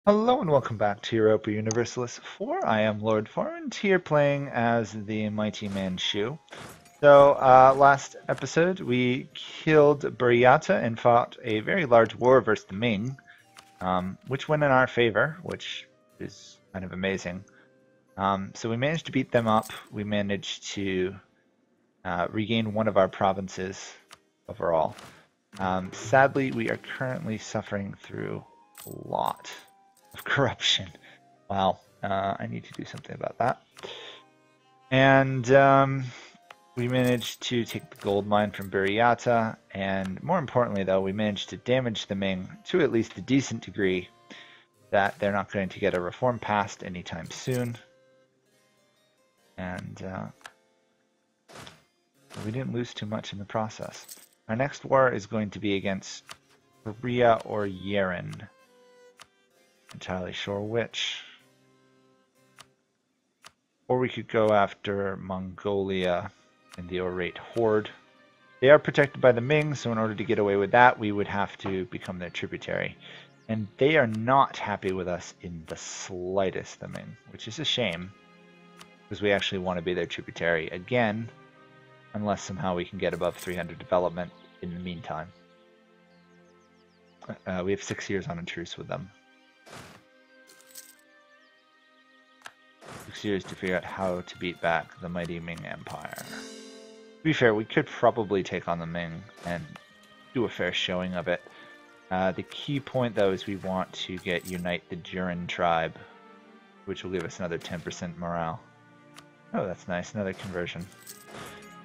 Hello and welcome back to Europa Universalis 4. I am Lord Forwind, here playing as the mighty Manchu. So, last episode we killed Buryata and fought a very large war versus the Ming, which went in our favor, which is kind of amazing. So we managed to beat them up. We managed to regain one of our provinces overall. Sadly, we are currently suffering through a lot of corruption. Wow, I need to do something about that. And we managed to take the gold mine from Buryata, and more importantly, though, we managed to damage the Ming to at least a decent degree that they're not going to get a reform passed anytime soon. And we didn't lose too much in the process. Our next war is going to be against Korea-Yeren. Entirely sure which. Or we could go after Mongolia and the Orate Horde. They are protected by the Ming, so in order to get away with that, we would have to become their tributary. And they are not happy with us in the slightest, the Ming, which is a shame, because we actually want to be their tributary again, unless somehow we can get above 300 development in the meantime. We have 6 years on a truce with them. 6 years to figure out how to beat back the mighty Ming Empire. To be fair, we could probably take on the Ming and do a fair showing of it. The key point, though, is we want to unite the Yeren tribe, which will give us another 10% morale. Oh, that's nice, another conversion.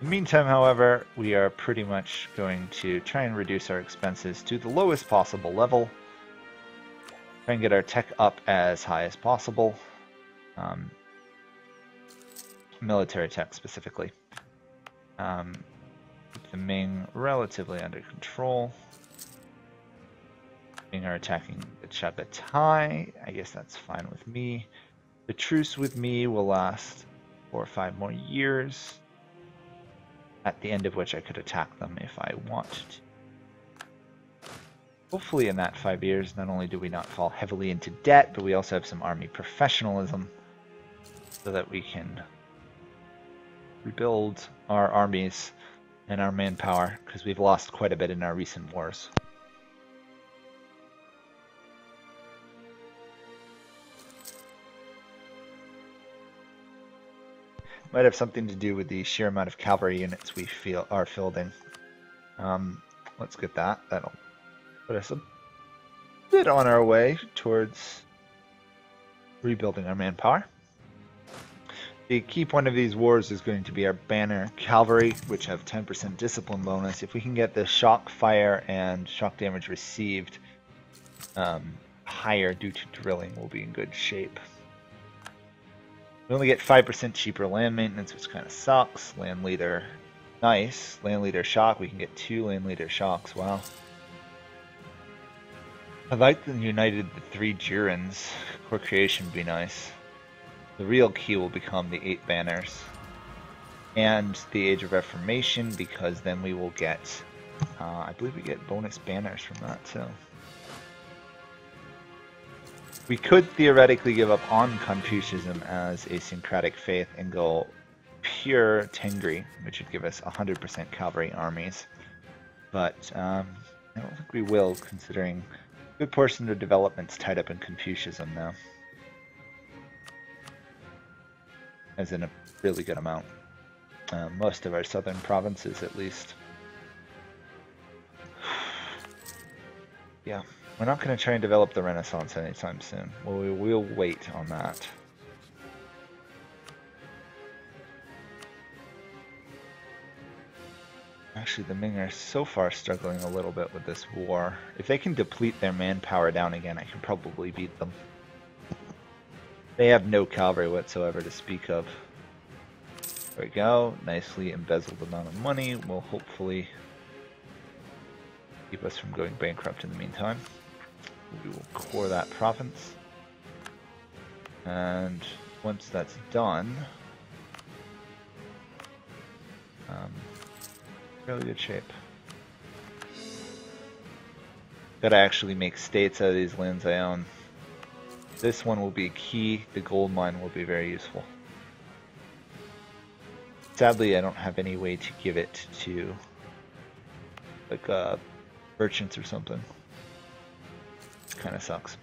In the meantime, however, we are pretty much going to try and reduce our expenses to the lowest possible level. Try and get our tech up as high as possible. Military tech specifically. Keep the Ming relatively under control. Ming are attacking the Chagatai. I guess that's fine with me. The truce with me will last 4 or 5 more years, at the end of which I could attack them if I wanted to. Hopefully in that 5 years, not only do we not fall heavily into debt, but we also have some army professionalism so that we can rebuild our armies and our manpower, because we've lost quite a bit in our recent wars. Might have something to do with the sheer amount of cavalry units we are fielding. Let's get that. That'll put us a bit on our way towards rebuilding our manpower. The key point of these wars is going to be our banner cavalry, which have 10% discipline bonus. If we can get the shock, fire, and shock damage received higher due to drilling, we'll be in good shape. We only get 5% cheaper land maintenance, which kind of sucks. Land leader, nice. Land leader shock, we can get 2 land leader shocks, wow. I'd like to united the 3 Jurens. Core creation would be nice. The real key will become the 8 banners and the Age of Reformation, because then we will get, I believe we get bonus banners from that too. We could theoretically give up on Confucianism as a syncretic faith and go pure Tengri, which would give us 100% cavalry armies. But I don't think we will, considering a good portion of development's tied up in Confucianism now. As in a really good amount. Most of our southern provinces, at least. Yeah, we're not going to try and develop the Renaissance anytime soon. Well, we will wait on that. Actually, the Ming are so far struggling a little bit with this war. If they can deplete their manpower down again, I can probably beat them. They have no cavalry whatsoever to speak of. There we go. Nicely embezzled amount of money will hopefully keep us from going bankrupt in the meantime. We will core that province. And once that's done, really good shape. Gotta actually make states out of these lands I own. This one will be key. The gold mine will be very useful. Sadly, I don't have any way to give it to like merchants or something. This kind of sucks.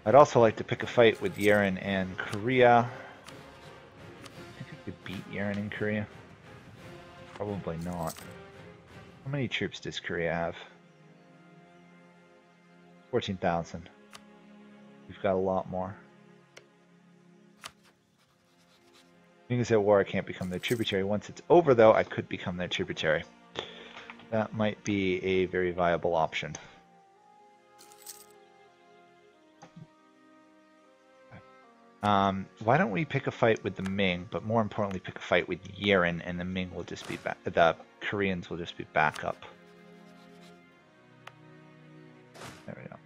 I'd also like to pick a fight with Yeren and Korea. I think I could beat Yeren and Korea. Probably not. How many troops does Korea have? 14,000. We've got a lot more. Being at war, I can't become their tributary. Once it's over, though, I could become their tributary. That might be a very viable option. Why don't we pick a fight with the Ming, but more importantly, pick a fight with Yeren, and the Ming will just be back. The Koreans will just be back up. There we go.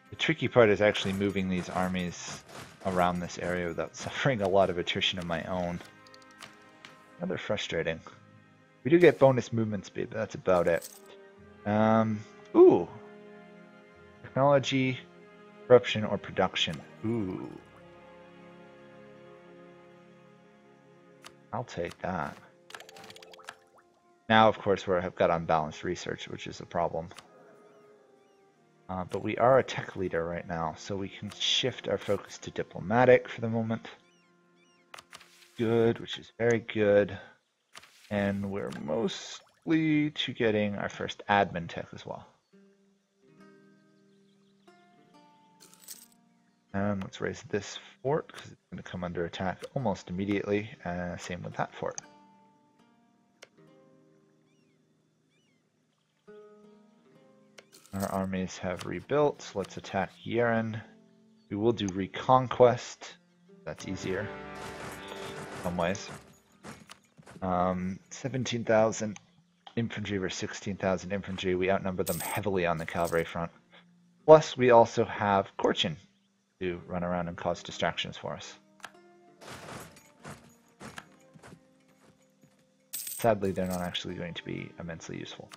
The tricky part is actually moving these armies around this area without suffering a lot of attrition of my own. Rather frustrating. We do get bonus movement speed, but that's about it. Ooh. Technology, corruption, or production. Ooh. I'll take that. Now, of course, we have got unbalanced research, which is a problem. But we are a tech leader right now, so we can shift our focus to diplomatic for the moment. Good, which is very good. And we're mostly to getting our first admin tech as well. And let's raise this fort, because it's going to come under attack almost immediately. Same with that fort. Our armies have rebuilt, so let's attack Yeren. We will do reconquest. That's easier in some ways. 17,000 infantry versus 16,000 infantry. We outnumber them heavily on the cavalry front. Plus, we also have Korchin to run around and cause distractions for us. Sadly, they're not actually going to be immensely useful.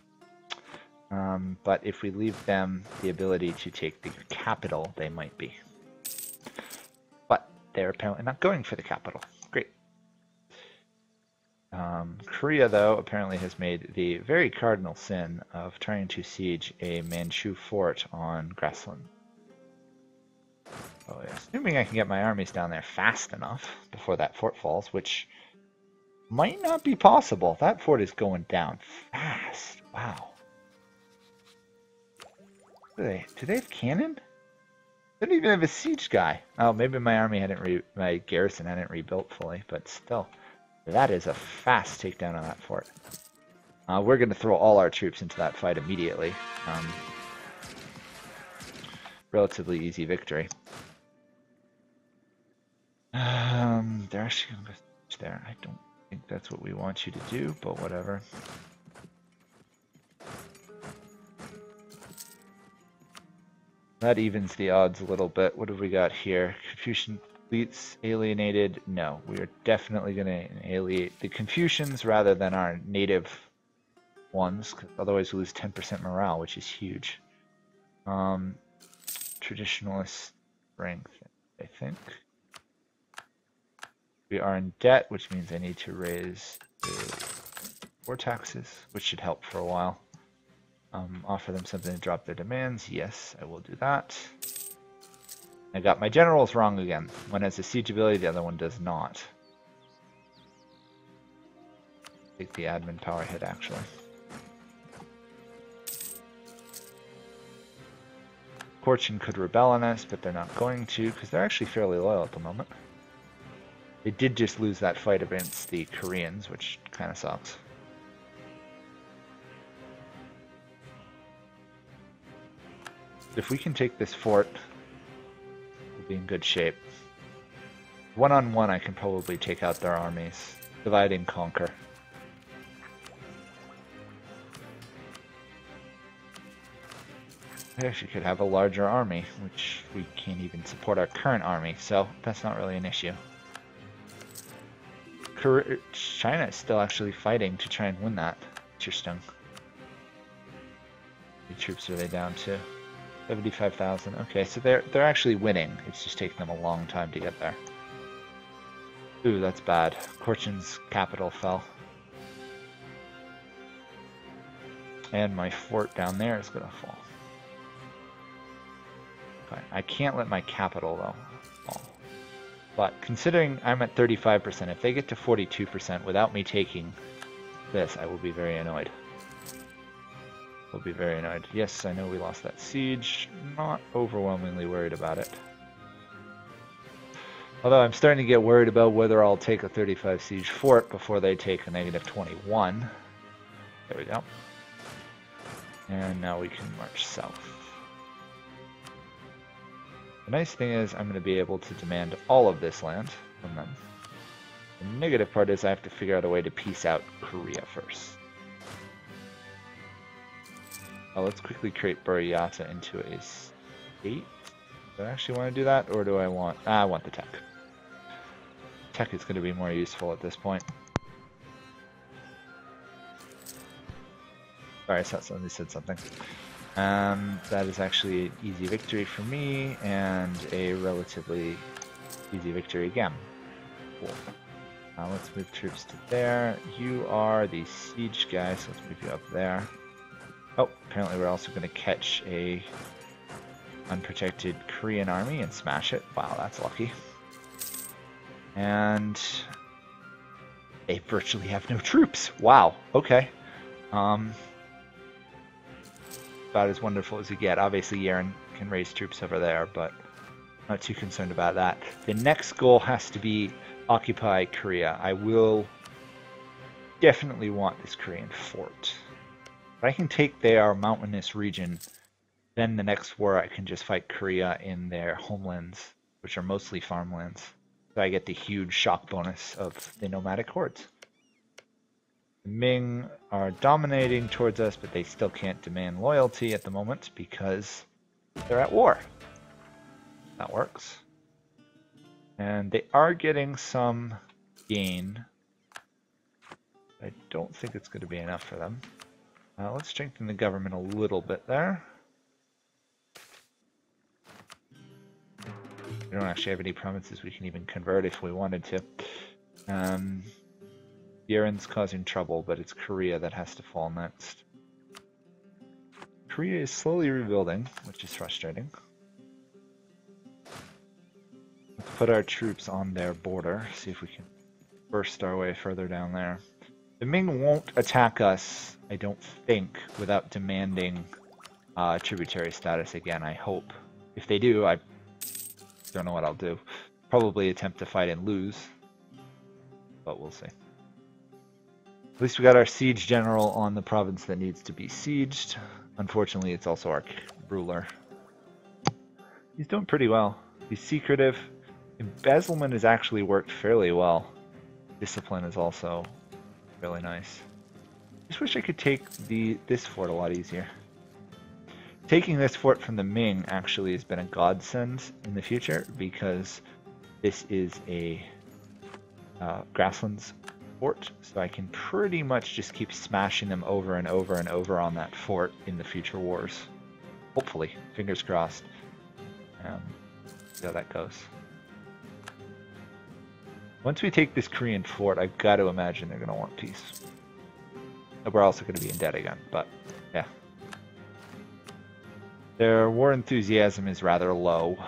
But if we leave them the ability to take the capital, they might be. But they're apparently not going for the capital. Great. Korea, though, apparently has made the very cardinal sin of trying to siege a Manchu fort on grassland. Oh, yeah. Assuming I can get my armies down there fast enough before that fort falls, which might not be possible. That fort is going down fast. Wow. Do they have cannon? They don't even have a siege guy. Oh, maybe my army my garrison hadn't rebuilt fully, but still, that is a fast takedown on that fort. We're going to throw all our troops into that fight immediately. Relatively easy victory. They're actually going to go siege there. I don't think that's what we want you to do, but whatever. That evens the odds a little bit. What have we got here? Confucian fleets alienated. No, we are definitely going to alienate the Confucians rather than our native ones, because otherwise we lose 10% morale, which is huge. Traditionalist strength, I think. We are in debt, which means I need to raise the war taxes, which should help for a while. Offer them something to drop their demands. Yes, I will do that. I got my generals wrong again. One has a siege ability, the other one does not. Take the admin power hit, actually. Korchin could rebel on us, but they're not going to, because they're actually fairly loyal at the moment. They did just lose that fight against the Koreans, which kind of sucks. If we can take this fort, we'll be in good shape. One-on-one, I can probably take out their armies. Divide and conquer. I actually could have a larger army, which we can't even support our current army, so that's not really an issue. China is still actually fighting to try and win that. Interesting. many troops are they down to? 75,000. Okay, so they're actually winning. It's just taking them a long time to get there. Ooh, that's bad. Korchin's capital fell. And my fort down there is going to fall. Okay, I can't let my capital, though, fall. But considering I'm at 35%, if they get to 42% without me taking this, I will be very annoyed. Will be very annoyed. Yes, I know we lost that siege. Not overwhelmingly worried about it. Although I'm starting to get worried about whether I'll take a 35 siege fort before they take a negative 21. There we go. And now we can march south. The nice thing is I'm going to be able to demand all of this land from them. The negative part is I have to figure out a way to peace out Korea first. Let's quickly create Buryata into a state. Do I actually want to do that, or do I want... I want the tech. Tech is going to be more useful at this point. Sorry, I thought somebody said something. That is actually an easy victory for me, and a relatively easy victory again. Cool. Let's move troops to there. You are the siege guy, so let's move you up there. Oh, apparently we're also going to catch a unprotected Korean army and smash it. Wow, that's lucky. And they virtually have no troops. Wow, okay. About as wonderful as you get. Obviously, Yeren can raise troops over there, but not too concerned about that. The next goal has to be occupy Korea. I will definitely want this Korean fort. If I can take their mountainous region, then the next war I can just fight Korea in their homelands, which are mostly farmlands. So I get the huge shock bonus of the nomadic hordes. The Ming are dominating towards us, but they still can't demand loyalty at the moment because they're at war. That works. And they are getting some gain. I don't think it's going to be enough for them. Let's strengthen the government a little bit there. We don't actually have any provinces we can even convert if we wanted to. Yeren's causing trouble, but it's Korea that has to fall next. Korea is slowly rebuilding, which is frustrating. Let's put our troops on their border, see if we can burst our way further down there. The Ming won't attack us, I don't think, without demanding tributary status again, I hope. If they do, I don't know what I'll do. Probably attempt to fight and lose, but we'll see. At least we got our siege general on the province that needs to be sieged. Unfortunately, it's also our ruler. He's doing pretty well. He's secretive. Embezzlement has actually worked fairly well. Discipline is also really nice. Just wish I could take this fort a lot easier. Taking this fort from the Ming actually has been a godsend in the future because this is a grasslands fort, so I can pretty much just keep smashing them over and over and over on that fort in the future wars. Hopefully, fingers crossed. See how that goes. Once we take this Korean fort, I've got to imagine they're going to want peace. We're also going to be in debt again, but yeah. Their war enthusiasm is rather low.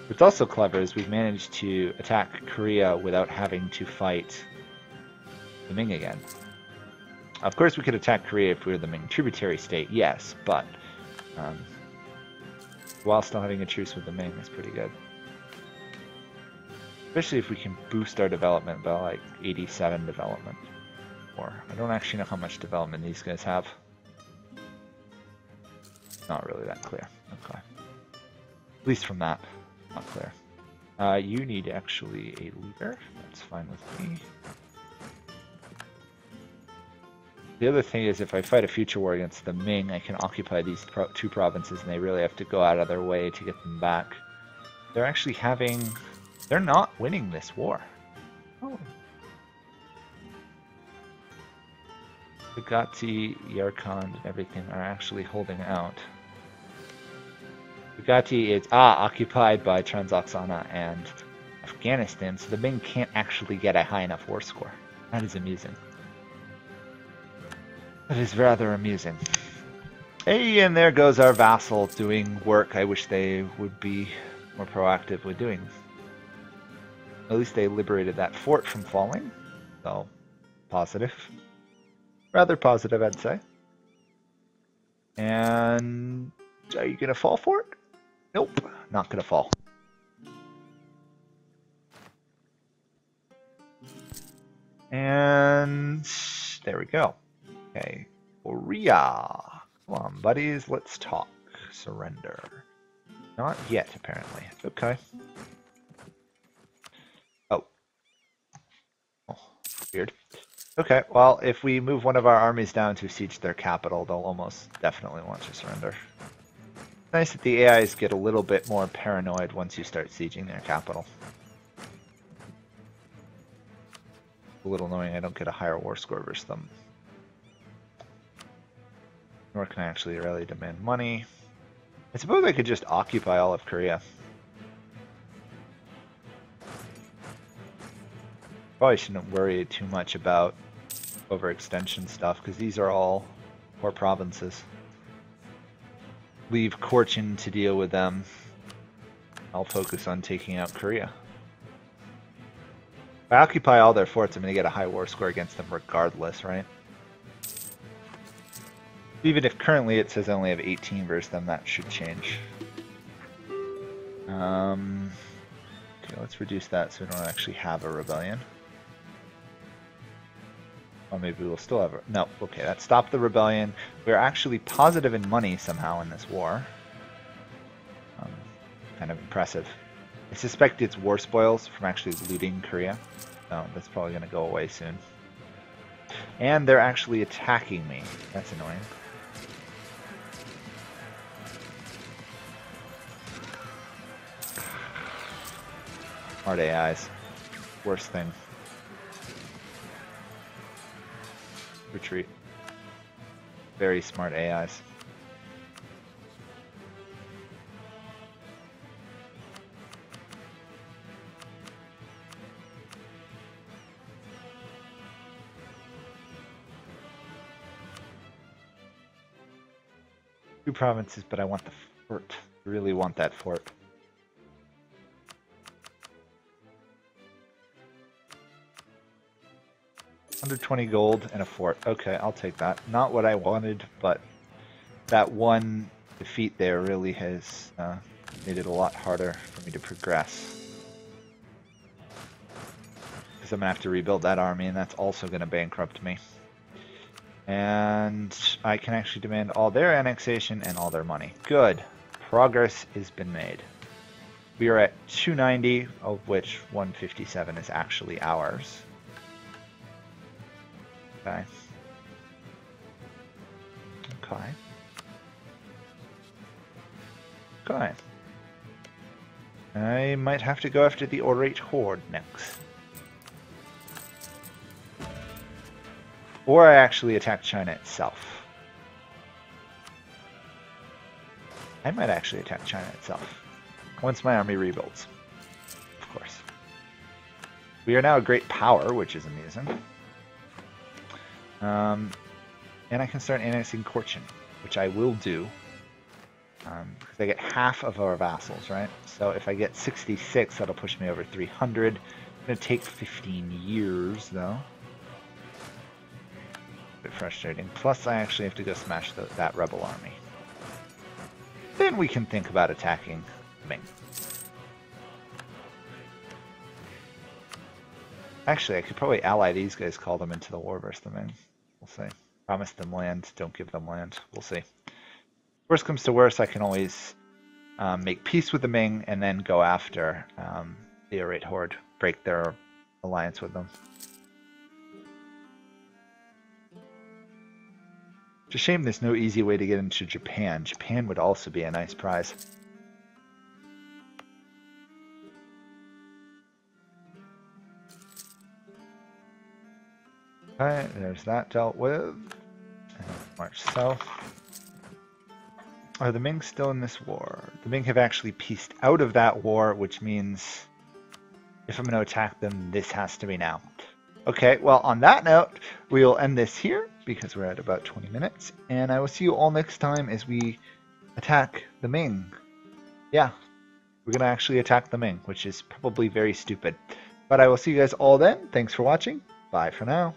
What's also clever is we've managed to attack Korea without having to fight the Ming again. Of course, we could attack Korea if we were the Ming tributary state, yes, but while still having a truce with the Ming is pretty good. Especially if we can boost our development by like 87 development. Or I don't actually know how much development these guys have. Not really that clear. Okay. At least from that, not clear. You need actually a leader. That's fine with me. The other thing is if I fight a future war against the Ming, I can occupy these two provinces and they really have to go out of their way to get them back. They're actually having... They're not winning this war. Oh. Korean-Yeren and everything are actually holding out. Bugatti is occupied by Transoxana and Afghanistan, so the Ming can't actually get a high enough war score. That is amusing. That is rather amusing. Hey, and there goes our vassal doing work I wish they would be more proactive with doing. At least they liberated that fort from falling, so positive. Rather positive, I'd say. And are you going to fall for it? Nope, not going to fall. And there we go. Okay, Korea. Come on, buddies, let's talk. Surrender. Not yet, apparently. Okay. Oh. Oh, weird. Okay, well, if we move one of our armies down to siege their capital, they'll almost definitely want to surrender. It's nice that the AIs get a little bit more paranoid once you start sieging their capital. A little annoying I don't get a higher war score versus them. Nor can I actually really demand money. I suppose I could just occupy all of Korea. Probably shouldn't worry too much about overextension stuff, because these are all poor provinces. Leave Cochin to deal with them. I'll focus on taking out Korea. If I occupy all their forts, I'm going to get a high war score against them regardless, right? Even if currently it says I only have 18 versus them, that should change. Okay, let's reduce that so we don't actually have a rebellion. Or maybe we'll still have a... No, okay, that stopped the rebellion. We're actually positive in money somehow in this war. Kind of impressive. I suspect it's war spoils from actually looting Korea. So that's probably going to go away soon. And they're actually attacking me. That's annoying. Smart AIs. Worst thing. Retreat. Very smart AIs. Two provinces, but I want the fort. I really want that fort. $120 gold and a fort. Okay, I'll take that. Not what I wanted, but that one defeat there really has made it a lot harder for me to progress. Because I'm going to have to rebuild that army, and that's also going to bankrupt me. And I can actually demand all their annexation and all their money. Good. Progress has been made. We are at 290, of which 157 is actually ours. Okay. Okay. Okay. I might have to go after the Orate Horde next. Or I actually attack China itself. I might actually attack China itself. Once my army rebuilds. Of course. We are now a great power, which is amusing. And I can start annexing Cochin, which I will do. Because I get half of our vassals, right? So if I get 66, that'll push me over 300. It's going to take 15 years, though. Bit frustrating. Plus, I actually have to go smash that rebel army. Then we can think about attacking Ming. Actually, I could probably ally these guys, call them into the war versus the Ming. We'll see. Promise them land, don't give them land. We'll see. Worst comes to worst, I can always make peace with the Ming and then go after the Orate Horde, break their alliance with them. It's a shame there's no easy way to get into Japan. Japan would also be a nice prize. Okay, there's that dealt with. March south. Are the Ming still in this war? The Ming have actually pieced out of that war, which means if I'm going to attack them, this has to be now. Okay, well, on that note, we will end this here because we're at about 20 minutes. And I will see you all next time as we attack the Ming. Yeah, we're going to actually attack the Ming, which is probably very stupid. But I will see you guys all then. Thanks for watching. Bye for now.